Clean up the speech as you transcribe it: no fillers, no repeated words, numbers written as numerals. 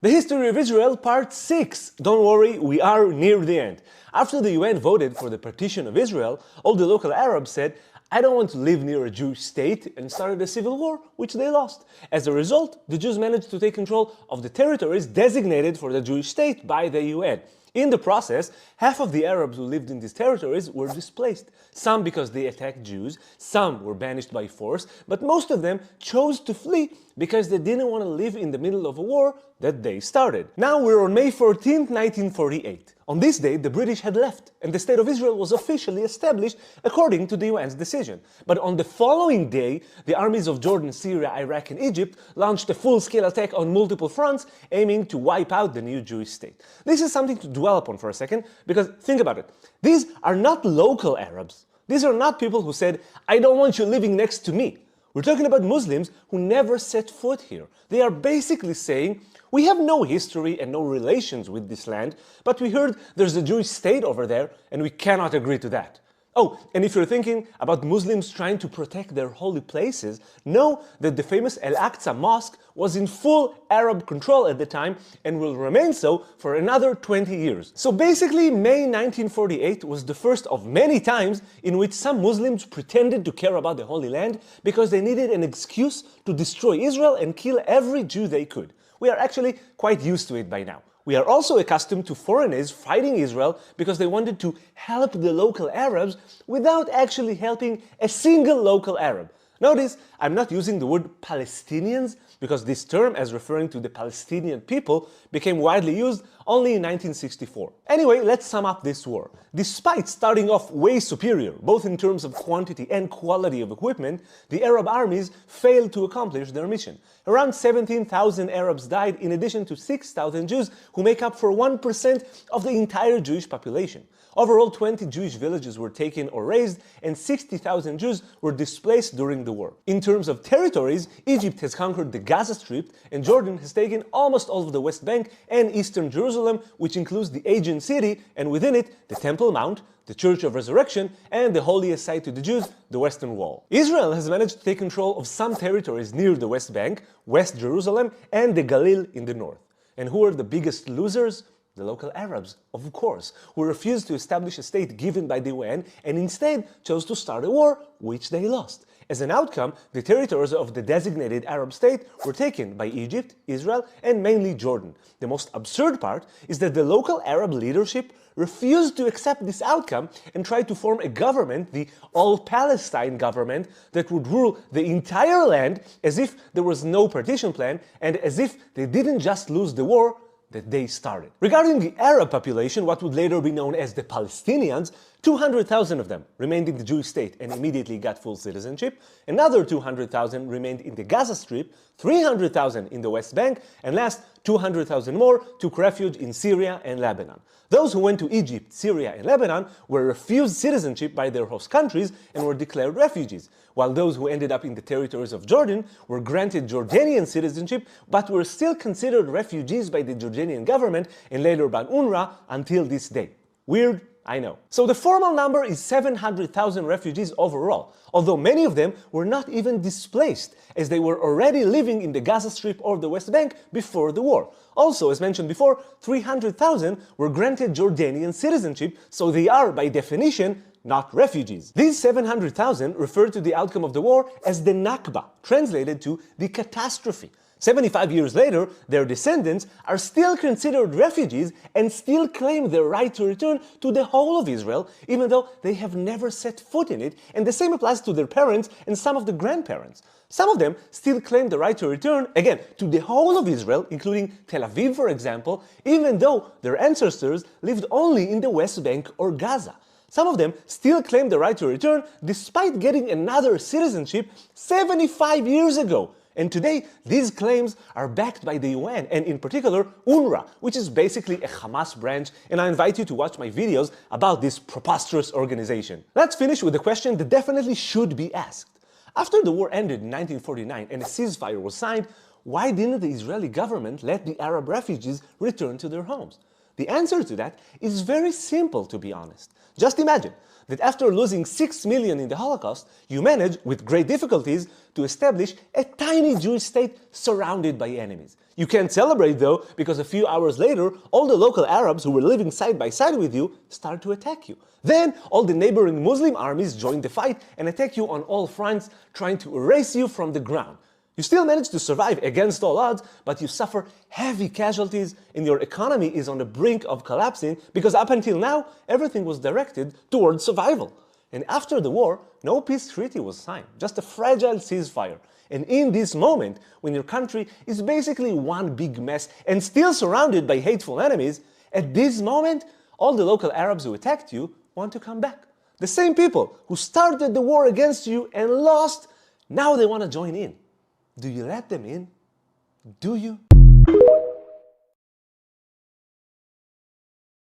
The History of Israel Part 6. Don't worry, we are near the end. After the UN voted for the partition of Israel, all the local Arabs said, I don't want to live near a Jewish state, and started a civil war, which they lost. As a result, the Jews managed to take control of the territories designated for the Jewish state by the UN. In the process, half of the Arabs who lived in these territories were displaced. Some because they attacked Jews, some were banished by force, but most of them chose to flee because they didn't want to live in the middle of a war that they started. Now we're on May 14, 1948. On this day, the British had left, and the State of Israel was officially established according to the UN's decision. But on the following day, the armies of Jordan, Syria, Iraq, and Egypt launched a full-scale attack on multiple fronts, aiming to wipe out the new Jewish state. This is something to dwell upon for a second, because think about it. These are not local Arabs. These are not people who said, I don't want you living next to me. We're talking about Muslims who never set foot here. They are basically saying, we have no history and no relations with this land, but we heard there's a Jewish state over there, and we cannot agree to that. Oh, and if you're thinking about Muslims trying to protect their holy places, know that the famous Al-Aqsa Mosque was in full Arab control at the time and will remain so for another 20 years. So basically, May 1948 was the first of many times in which some Muslims pretended to care about the Holy Land because they needed an excuse to destroy Israel and kill every Jew they could. We are actually quite used to it by now. We are also accustomed to foreigners fighting Israel because they wanted to help the local Arabs without actually helping a single local Arab. Notice, I'm not using the word Palestinians because this term, as referring to the Palestinian people, became widely used only in 1964. Anyway, let's sum up this war. Despite starting off way superior, both in terms of quantity and quality of equipment, the Arab armies failed to accomplish their mission. Around 17,000 Arabs died in addition to 6,000 Jews who make up for 1% of the entire Jewish population. Overall, 20 Jewish villages were taken or razed, and 60,000 Jews were displaced during the war. In terms of territories, Egypt has conquered the Gaza Strip, and Jordan has taken almost all of the West Bank and Eastern Jerusalem, which includes the Aegean City, and within it, the Temple Mount, the Church of Resurrection, and the holiest site to the Jews, the Western Wall. Israel has managed to take control of some territories near the West Bank, West Jerusalem, and the Galil in the north. And who are the biggest losers? The local Arabs, of course, who refused to establish a state given by the UN and instead chose to start a war, which they lost. As an outcome, the territories of the designated Arab state were taken by Egypt, Israel, and mainly Jordan. The most absurd part is that the local Arab leadership refused to accept this outcome and tried to form a government, the All-Palestine government, that would rule the entire land as if there was no partition plan and as if they didn't just lose the war that they started. Regarding the Arab population, what would later be known as the Palestinians, 200,000 of them remained in the Jewish state and immediately got full citizenship. Another 200,000 remained in the Gaza Strip, 300,000 in the West Bank, and last 200,000 more took refuge in Syria and Lebanon. Those who went to Egypt, Syria, and Lebanon were refused citizenship by their host countries and were declared refugees, while those who ended up in the territories of Jordan were granted Jordanian citizenship but were still considered refugees by the Jordanian government and later by UNRWA until this day. Weird? I know. So the formal number is 700,000 refugees overall, although many of them were not even displaced, as they were already living in the Gaza Strip or the West Bank before the war. Also, as mentioned before, 300,000 were granted Jordanian citizenship, so they are, by definition, not refugees. These 700,000 refer to the outcome of the war as the Nakba, translated to the catastrophe. 75 years later, their descendants are still considered refugees and still claim their right to return to the whole of Israel, even though they have never set foot in it, and the same applies to their parents and some of the grandparents. Some of them still claim the right to return, again, to the whole of Israel, including Tel Aviv, for example, even though their ancestors lived only in the West Bank or Gaza. Some of them still claim the right to return despite getting another citizenship 75 years ago. And today, these claims are backed by the UN, and in particular, UNRWA, which is basically a Hamas branch, and I invite you to watch my videos about this preposterous organization. Let's finish with a question that definitely should be asked. After the war ended in 1949 and a ceasefire was signed, why didn't the Israeli government let the Arab refugees return to their homes? The answer to that is very simple, to be honest. Just imagine that after losing 6 million in the Holocaust, you manage, with great difficulties, to establish a tiny Jewish state surrounded by enemies. You can't celebrate though, because a few hours later, all the local Arabs who were living side by side with you start to attack you. Then, all the neighboring Muslim armies join the fight and attack you on all fronts, trying to erase you from the ground. You still manage to survive against all odds, but you suffer heavy casualties and your economy is on the brink of collapsing because up until now, everything was directed towards survival. And after the war, no peace treaty was signed, just a fragile ceasefire. And in this moment, when your country is basically one big mess and still surrounded by hateful enemies, at this moment, all the local Arabs who attacked you want to come back. The same people who started the war against you and lost, now they want to join in. Do you let them in? Do you?